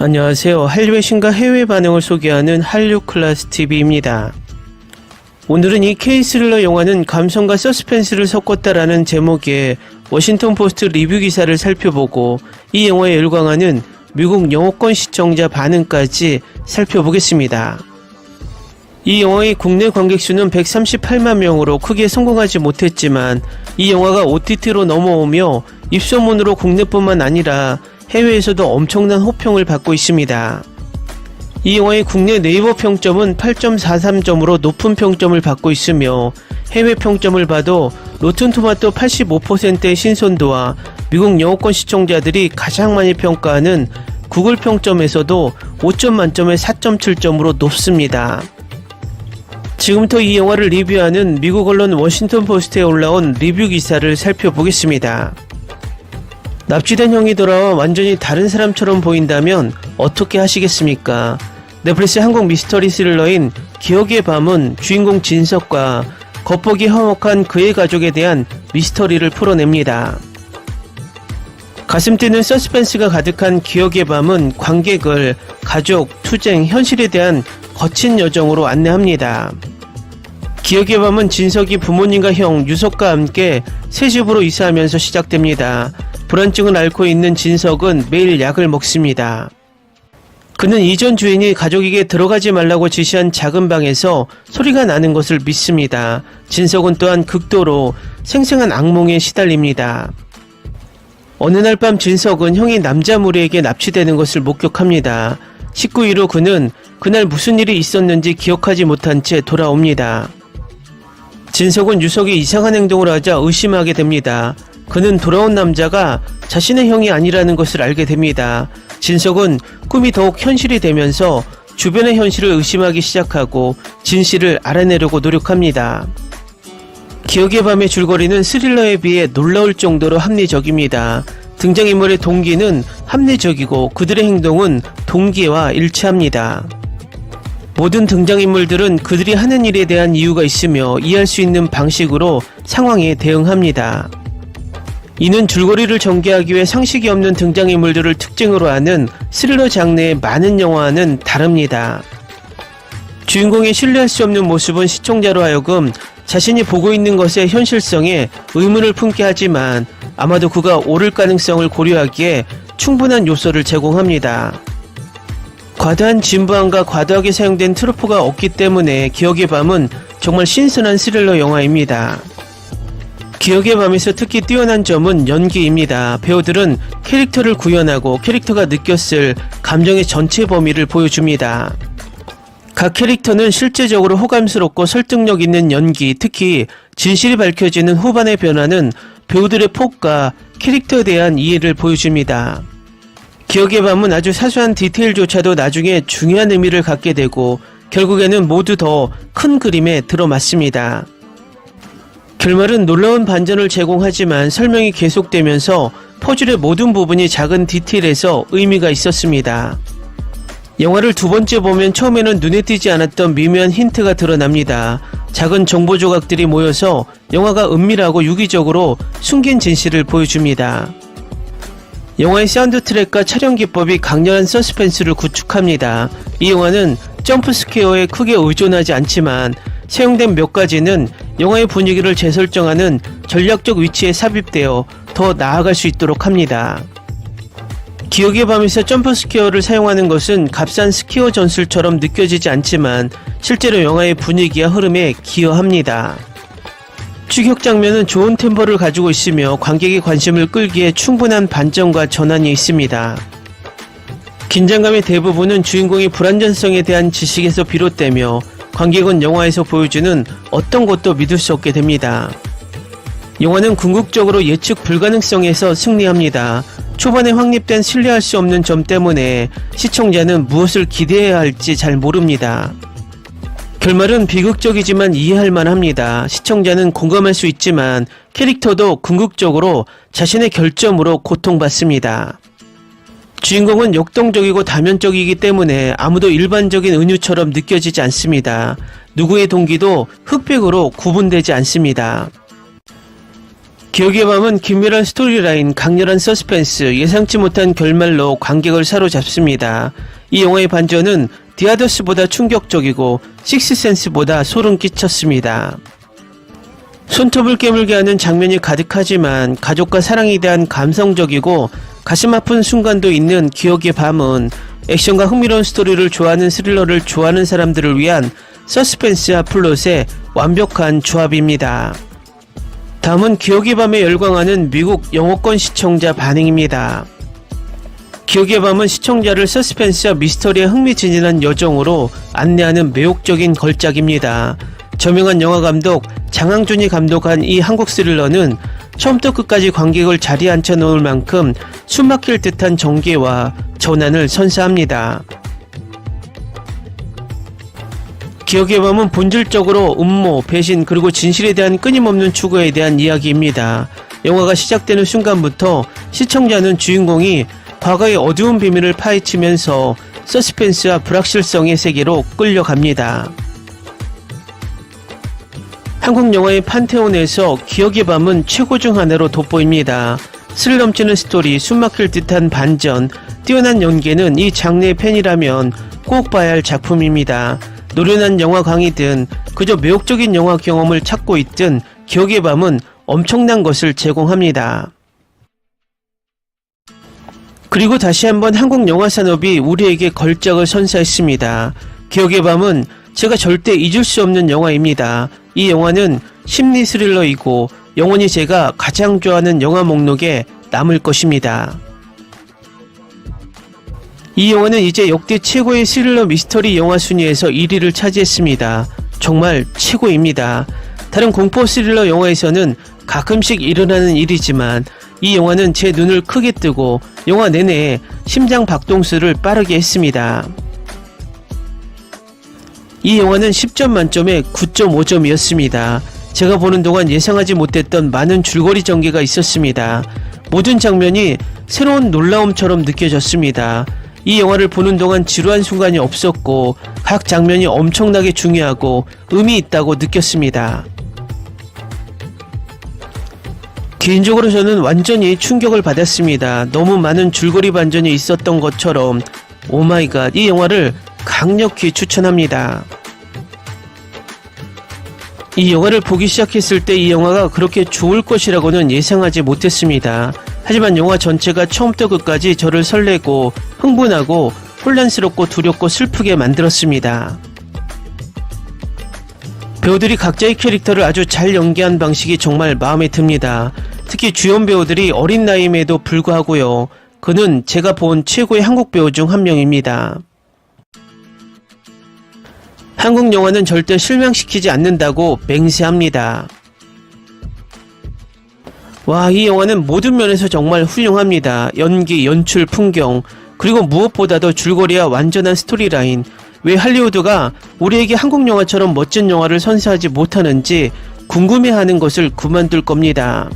안녕하세요. 한류의 신과 해외 반응을 소개하는 한류클라스TV입니다. 오늘은 이 K-스릴러 영화는 감성과 서스펜스를 섞었다라는 제목의 워싱턴 포스트 리뷰 기사를 살펴보고 이 영화에 열광하는 미국 영어권 시청자 반응까지 살펴보겠습니다. 이 영화의 국내 관객 수는 138만 명으로 크게 성공하지 못했지만 이 영화가 OTT로 넘어오며 입소문으로 국내뿐만 아니라 해외에서도 엄청난 호평을 받고 있습니다. 이 영화의 국내 네이버 평점은 8.43점으로 높은 평점을 받고 있으며 해외 평점을 봐도 로튼토마토 85%의 신선도와 미국 영어권 시청자들이 가장 많이 평가하는 구글 평점에서도 5점 만점에 4.7점으로 높습니다. 지금부터 이 영화를 리뷰하는 미국 언론 워싱턴 포스트에 올라온 리뷰 기사를 살펴보겠습니다. 납치된 형이 돌아와 완전히 다른 사람처럼 보인다면 어떻게 하시겠습니까? 넷플릭스 한국 미스터리 스릴러인 기억의 밤은 주인공 진석과 겉보기 험악한 그의 가족에 대한 미스터리를 풀어냅니다. 가슴 뛰는 서스펜스가 가득한 기억의 밤은 관객을 가족, 투쟁, 현실에 대한 거친 여정으로 안내합니다. 기억의 밤은 진석이 부모님과 형, 유석과 함께 새 집으로 이사하면서 시작됩니다. 불안증을 앓고 있는 진석은 매일 약을 먹습니다. 그는 이전 주인이 가족에게 들어가지 말라고 지시한 작은 방에서 소리가 나는 것을 믿습니다. 진석은 또한 극도로 생생한 악몽에 시달립니다. 어느 날 밤 진석은 형이 남자 무리에게 납치되는 것을 목격합니다. 19일 후 그는 그날 무슨 일이 있었는지 기억하지 못한 채 돌아옵니다. 진석은 유석이 이상한 행동을 하자 의심하게 됩니다. 그는 돌아온 남자가 자신의 형이 아니라는 것을 알게 됩니다. 진석은 꿈이 더욱 현실이 되면서 주변의 현실을 의심하기 시작하고 진실을 알아내려고 노력합니다. 기억의 밤의 줄거리는 스릴러에 비해 놀라울 정도로 합리적입니다. 등장인물의 동기는 합리적이고 그들의 행동은 동기와 일치합니다. 모든 등장인물들은 그들이 하는 일에 대한 이유가 있으며 이해할 수 있는 방식으로 상황에 대응합니다. 이는 줄거리를 전개하기 위해 상식이 없는 등장인물들을 특징으로 하는 스릴러 장르의 많은 영화와는 다릅니다. 주인공의 신뢰할 수 없는 모습은 시청자로 하여금 자신이 보고 있는 것의 현실성에 의문을 품게 하지만 아마도 그가 옳을 가능성을 고려하기에 충분한 요소를 제공합니다. 과다한 진부함과 과도하게 사용된 트로프가 없기 때문에 기억의 밤은 정말 신선한 스릴러 영화입니다. 기억의 밤에서 특히 뛰어난 점은 연기입니다. 배우들은 캐릭터를 구현하고 캐릭터가 느꼈을 감정의 전체 범위를 보여줍니다. 각 캐릭터는 실제적으로 호감스럽고 설득력 있는 연기, 특히 진실이 밝혀지는 후반의 변화는 배우들의 폭과 캐릭터에 대한 이해를 보여줍니다. 기억의 밤은 아주 사소한 디테일조차도 나중에 중요한 의미를 갖게 되고 결국에는 모두 더 큰 그림에 들어맞습니다. 결말은 놀라운 반전을 제공하지만 설명이 계속되면서 퍼즐의 모든 부분이 작은 디테일에서 의미가 있었습니다. 영화를 두 번째 보면 처음에는 눈에 띄지 않았던 미묘한 힌트가 드러납니다. 작은 정보 조각들이 모여서 영화가 은밀하고 유기적으로 숨긴 진실을 보여줍니다. 영화의 사운드 트랙과 촬영 기법이 강렬한 서스펜스를 구축합니다. 이 영화는 점프 스퀘어에 크게 의존하지 않지만 사용된 몇 가지는 영화의 분위기를 재설정하는 전략적 위치에 삽입되어 더 나아갈 수 있도록 합니다. 기억의 밤에서 점프 스퀘어를 사용하는 것은 값싼 스퀘어 전술처럼 느껴지지 않지만 실제로 영화의 분위기와 흐름에 기여합니다. 추격 장면은 좋은 템포를 가지고 있으며 관객의 관심을 끌기에 충분한 반전과 전환이 있습니다. 긴장감의 대부분은 주인공의 불안전성에 대한 지식에서 비롯되며 관객은 영화에서 보여주는 어떤 것도 믿을 수 없게 됩니다. 영화는 궁극적으로 예측 불가능성에서 승리합니다. 초반에 확립된 신뢰할 수 없는 점 때문에 시청자는 무엇을 기대해야 할지 잘 모릅니다. 결말은 비극적이지만 이해할 만합니다. 시청자는 공감할 수 있지만 캐릭터도 궁극적으로 자신의 결점으로 고통받습니다. 주인공은 역동적이고 다면적이기 때문에 아무도 일반적인 은유처럼 느껴지지 않습니다. 누구의 동기도 흑백으로 구분되지 않습니다. 기억의 밤은 긴밀한 스토리라인, 강렬한 서스펜스, 예상치 못한 결말로 관객을 사로잡습니다. 이 영화의 반전은 디아더스보다 충격적이고 식스센스보다 소름 끼쳤습니다. 손톱을 깨물게 하는 장면이 가득하지만 가족과 사랑에 대한 감성적이고 가슴 아픈 순간도 있는 기억의 밤은 액션과 흥미로운 스토리를 좋아하는 스릴러를 좋아하는 사람들을 위한 서스펜스와 플롯의 완벽한 조합입니다. 다음은 기억의 밤에 열광하는 미국 영어권 시청자 반응입니다. 기억의 밤은 시청자를 서스펜스와 미스터리에 흥미진진한 여정으로 안내하는 매혹적인 걸작입니다. 저명한 영화감독 장항준이 감독한 이 한국 스릴러는 처음부터 끝까지 관객을 자리에 앉혀놓을 만큼 숨막힐 듯한 전개와 전환을 선사합니다. 기억의 밤은 본질적으로 음모, 배신 그리고 진실에 대한 끊임없는 추구에 대한 이야기입니다. 영화가 시작되는 순간부터 시청자는 주인공이 과거의 어두운 비밀을 파헤치면서 서스펜스와 불확실성의 세계로 끌려갑니다. 한국 영화의 판테온에서 기억의 밤은 최고 중 하나로 돋보입니다. 스릴 넘치는 스토리, 숨막힐 듯한 반전, 뛰어난 연기는 이 장르의 팬이라면 꼭 봐야 할 작품입니다. 노련한 영화광이든 그저 매혹적인 영화 경험을 찾고 있든 기억의 밤은 엄청난 것을 제공합니다. 그리고 다시 한번 한국 영화 산업이 우리에게 걸작을 선사했습니다. 기억의 밤은 제가 절대 잊을 수 없는 영화입니다. 이 영화는 심리 스릴러이고 영원히 제가 가장 좋아하는 영화 목록에 남을 것입니다. 이 영화는 이제 역대 최고의 스릴러 미스터리 영화 순위에서 1위를 차지했습니다. 정말 최고입니다. 다른 공포 스릴러 영화에서는 가끔씩 일어나는 일이지만 이 영화는 제 눈을 크게 뜨고 영화 내내 심장 박동수를 빠르게 했습니다. 이 영화는 10점 만점에 9.5점이었습니다. 제가 보는 동안 예상하지 못했던 많은 줄거리 전개가 있었습니다. 모든 장면이 새로운 놀라움처럼 느껴졌습니다. 이 영화를 보는 동안 지루한 순간이 없었고 각 장면이 엄청나게 중요하고 의미 있다고 느꼈습니다. 개인적으로 저는 완전히 충격을 받았습니다. 너무 많은 줄거리 반전이 있었던 것처럼 오마이갓, 이 영화를 강력히 추천합니다. 이 영화를 보기 시작했을 때 이 영화가 그렇게 좋을 것이라고는 예상하지 못했습니다. 하지만 영화 전체가 처음부터 끝까지 저를 설레고 흥분하고 혼란스럽고 두렵고 슬프게 만들었습니다. 배우들이 각자의 캐릭터를 아주 잘 연기한 방식이 정말 마음에 듭니다. 특히 주연 배우들이 어린 나이임에도 불구하고요. 그는 제가 본 최고의 한국 배우 중 한 명입니다. 한국 영화는 절대 실망시키지 않는다고 맹세합니다. 와, 이 영화는 모든 면에서 정말 훌륭합니다. 연기, 연출, 풍경, 그리고 무엇보다도 줄거리와 완전한 스토리라인. 왜 할리우드가 우리에게 한국 영화처럼 멋진 영화를 선사하지 못하는지 궁금해하는 것을 그만둘 겁니다.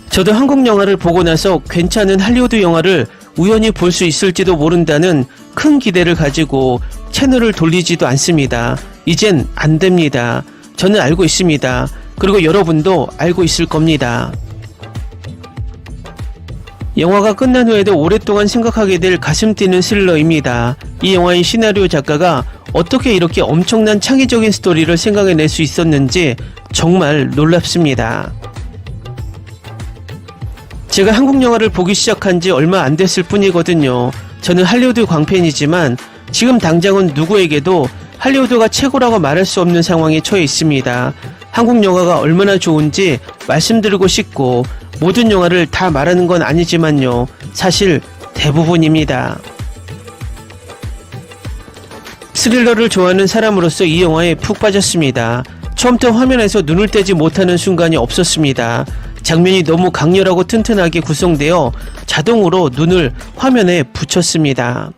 저도 한국 영화를 보고 나서 괜찮은 할리우드 영화를 우연히 볼 수 있을지도 모른다는 큰 기대를 가지고 채널을 돌리지도 않습니다. 이젠 안 됩니다. 저는 알고 있습니다. 그리고 여러분도 알고 있을 겁니다. 영화가 끝난 후에도 오랫동안 생각하게 될 가슴 뛰는 스릴러입니다. 이 영화의 시나리오 작가가 어떻게 이렇게 엄청난 창의적인 스토리를 생각해낼 수 있었는지 정말 놀랍습니다. 제가 한국 영화를 보기 시작한 지 얼마 안 됐을 뿐이거든요. 저는 할리우드 광팬이지만 지금 당장은 누구에게도 할리우드가 최고라고 말할 수 없는 상황에 처해 있습니다. 한국 영화가 얼마나 좋은지 말씀드리고 싶고 모든 영화를 다 말하는 건 아니지만요. 사실 대부분입니다. 스릴러를 좋아하는 사람으로서 이 영화에 푹 빠졌습니다. 처음부터 화면에서 눈을 떼지 못하는 순간이 없었습니다. 장면이 너무 강렬하고 튼튼하게 구성되어 자동으로 눈을 화면에 붙였습니다.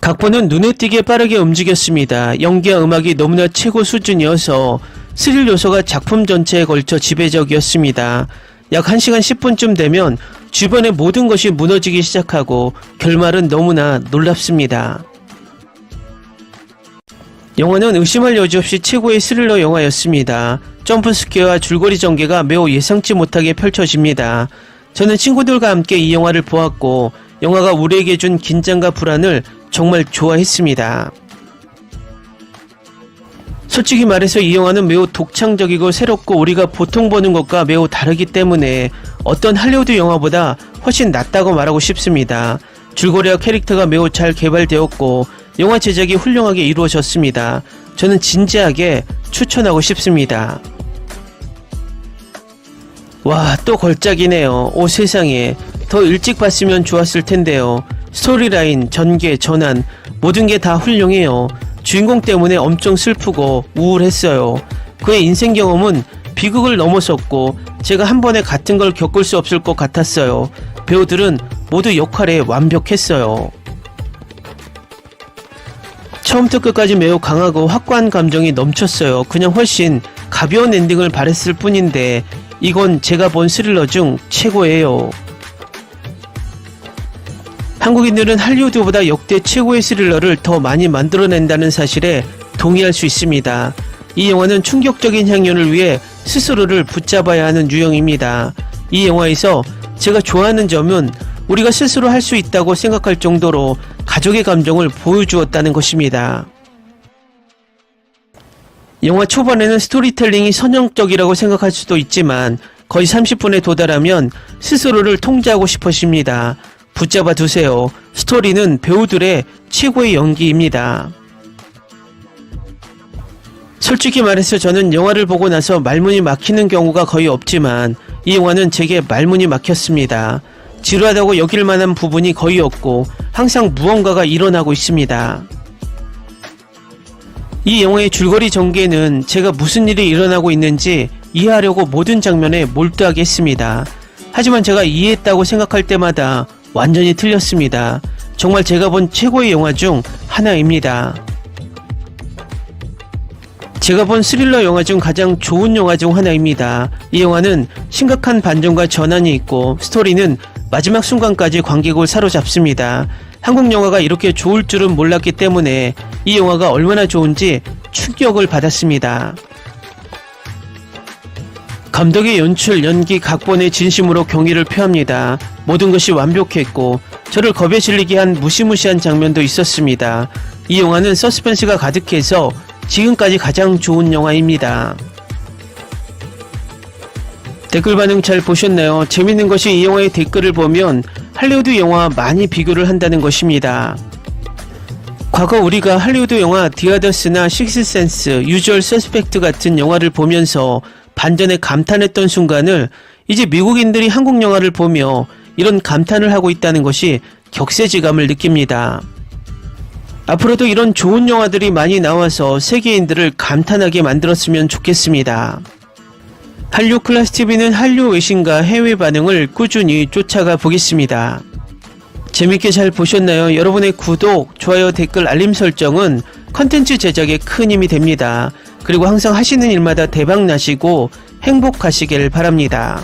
각본은 눈에 띄게 빠르게 움직였습니다. 연기와 음악이 너무나 최고 수준이어서 스릴 요소가 작품 전체에 걸쳐 지배적이었습니다. 약 1시간 10분쯤 되면 주변의 모든 것이 무너지기 시작하고 결말은 너무나 놀랍습니다. 영화는 의심할 여지 없이 최고의 스릴러 영화였습니다. 점프스퀘어와 줄거리 전개가 매우 예상치 못하게 펼쳐집니다. 저는 친구들과 함께 이 영화를 보았고 영화가 우리에게 준 긴장과 불안을 정말 좋아했습니다. 솔직히 말해서 이 영화는 매우 독창적이고 새롭고 우리가 보통 보는 것과 매우 다르기 때문에 어떤 할리우드 영화보다 훨씬 낫다고 말하고 싶습니다. 줄거리와 캐릭터가 매우 잘 개발되었고 영화 제작이 훌륭하게 이루어졌습니다. 저는 진지하게 추천하고 싶습니다. 와, 또 걸작이네요. 오 세상에, 더 일찍 봤으면 좋았을 텐데요. 스토리라인, 전개, 전환 모든 게 다 훌륭해요. 주인공 때문에 엄청 슬프고 우울했어요. 그의 인생 경험은 비극을 넘어섰고 제가 한 번에 같은 걸 겪을 수 없을 것 같았어요. 배우들은 모두 역할에 완벽했어요. 처음부터 끝까지 매우 강하고 확고한 감정이 넘쳤어요. 그냥 훨씬 가벼운 엔딩을 바랬을 뿐인데 이건 제가 본 스릴러 중 최고예요. 한국인들은 할리우드보다 역대 최고의 스릴러를 더 많이 만들어낸다는 사실에 동의할 수 있습니다. 이 영화는 충격적인 향연을 위해 스스로를 붙잡아야 하는 유형입니다. 이 영화에서 제가 좋아하는 점은 우리가 스스로 할 수 있다고 생각할 정도로 가족의 감정을 보여주었다는 것입니다. 영화 초반에는 스토리텔링이 선정적이라고 생각할 수도 있지만 거의 30분에 도달하면 스스로를 통제하고 싶어집니다. 붙잡아 두세요. 스토리는 배우들의 최고의 연기입니다. 솔직히 말해서 저는 영화를 보고 나서 말문이 막히는 경우가 거의 없지만 이 영화는 제게 말문이 막혔습니다. 지루하다고 여길 만한 부분이 거의 없고 항상 무언가가 일어나고 있습니다. 이 영화의 줄거리 전개는 제가 무슨 일이 일어나고 있는지 이해하려고 모든 장면에 몰두하게 했습니다. 하지만 제가 이해했다고 생각할 때마다 완전히 틀렸습니다. 정말 제가 본 최고의 영화 중 하나입니다. 제가 본 스릴러 영화 중 가장 좋은 영화 중 하나입니다. 이 영화는 심각한 반전과 전환이 있고 스토리는 마지막 순간까지 관객을 사로잡습니다. 한국 영화가 이렇게 좋을 줄은 몰랐기 때문에 이 영화가 얼마나 좋은지 충격을 받았습니다. 감독의 연출, 연기, 각본에 진심으로 경의를 표합니다. 모든 것이 완벽했고 저를 겁에 질리게 한 무시무시한 장면도 있었습니다. 이 영화는 서스펜스가 가득해서 지금까지 가장 좋은 영화입니다. 댓글 반응 잘 보셨나요? 재밌는 것이 이 영화의 댓글을 보면 할리우드 영화와 많이 비교를 한다는 것입니다. 과거 우리가 할리우드 영화 디아더스나 식스센스, 유주얼 서스펙트 같은 영화를 보면서 반전에 감탄했던 순간을 이제 미국인들이 한국 영화를 보며 이런 감탄을 하고 있다는 것이 격세지감을 느낍니다. 앞으로도 이런 좋은 영화들이 많이 나와서 세계인들을 감탄하게 만들었으면 좋겠습니다. 한류 클래스 TV는 한류 외신과 해외 반응을 꾸준히 쫓아가 보겠습니다. 재밌게 잘 보셨나요? 여러분의 구독, 좋아요, 댓글, 알림 설정은 컨텐츠 제작에 큰 힘이 됩니다. 그리고 항상 하시는 일마다 대박 나시고 행복하시길 바랍니다.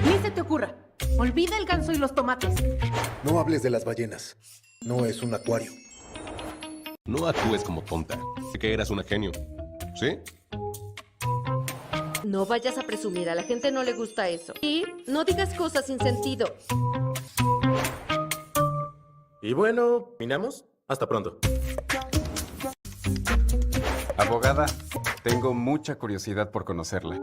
Ni se te ocurra. Olvida el ganso y los tomates. No hables de las ballenas. No es un acuario. No actúes como tonta. Que eras una genio. ¿Sí? No vayas a presumir, a la gente no le gusta eso. Y no digas cosas sin sentido. Y bueno, ¿terminamos? Hasta pronto. Abogada, tengo mucha curiosidad por conocerla.